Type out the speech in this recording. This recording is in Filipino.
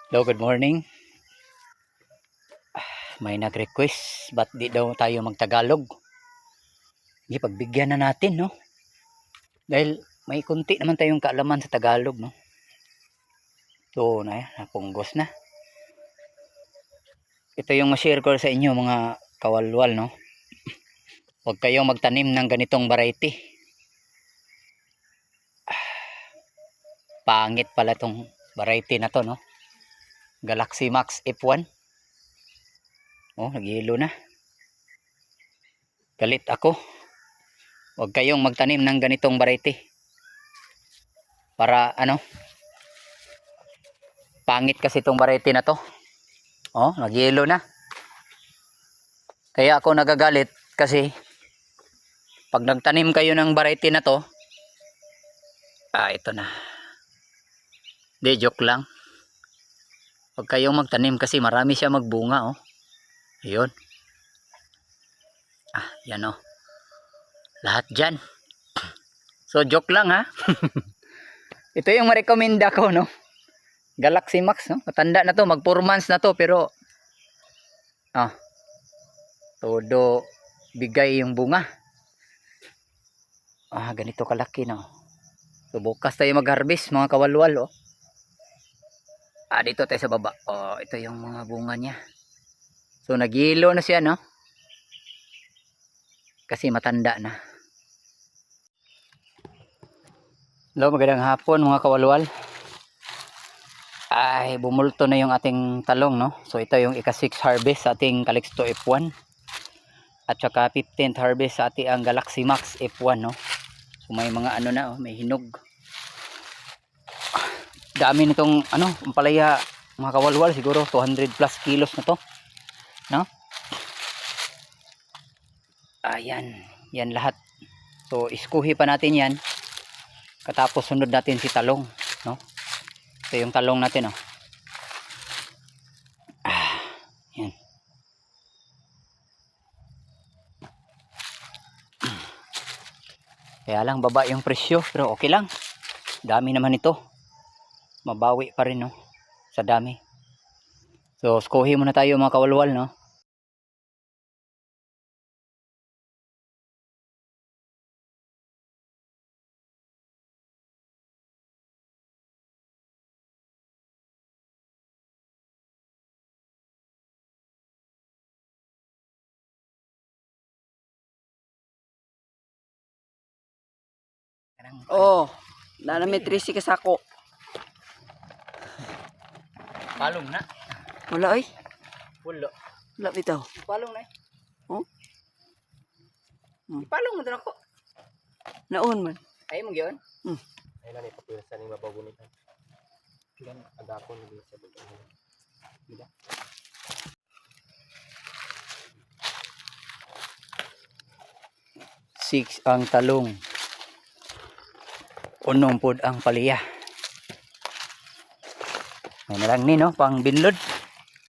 Hello, good morning. May nag-request, ba't di daw tayo magtagalog? Hindi, pagbigyan na natin, no? Dahil may kunti naman tayong kaalaman sa Tagalog, no? So, napunggos na. Ito yung ma-share ko sa inyo, mga kawalwal, no? Huwag kayong magtanim ng ganitong variety. Pangit pala tong variety na to, no? Galaxy Max F1. Oh, nag-yelo na. Galit ako. Huwag kayong magtanim ng ganitong variety. Para pangit kasi itong variety na to. Oh, nag-yelo na. Kaya ako nagagalit kasi pag nagtanim kayo ng variety na to, ito na. Di, joke lang. Huwag kayong magtanim kasi marami siya magbunga, oh. Ayun. Yan, oh. Lahat dyan. So, joke lang, ha. Ito yung ma-recommenda ko, no. Galaxy Max, no. Matanda na to, mag 4 months na to, pero todo bigay yung bunga. Ganito kalaki, no. So, bukas tayo mag-harvest, mga kawalwal, oh. Dito tayo sa baba. Ito yung mga bunga niya. So, nag-yelo na siya, no. Kasi matanda na. Hello, magandang hapon, mga kawalwal. Bumulto na yung ating talong, no. So, ito yung ika-6 harvest sa ating Calixto F1. At saka 15th harvest sa ating Galaxy Max F1, no. So, may mga may hinog. Dami nitong palaya, mga kawalwal, siguro 200 plus kilos na to, no. Yan lahat. So, iskuhi pa natin yan. Katapos sunod natin si talong, no. Ito yung talong natin, oh. Yan. Kaya lang baba yung presyo, pero okay lang. Dami naman ito. Mabawi pa rin, no, sa dami. So, iskuhi muna tayo, mga kawalwal, no. Nanametrisi ka sako. Palong na. Wala ay. Wala bitaw. palong na. Palong mo din ako. Naon man. Ay mo gyud. Ay na ni papirsa ni mabagunitan. Gan agapon ni sa bulan. Gila. 6 ang talong. Unong pod ang palaya. May na lang ni, no, pang binlod.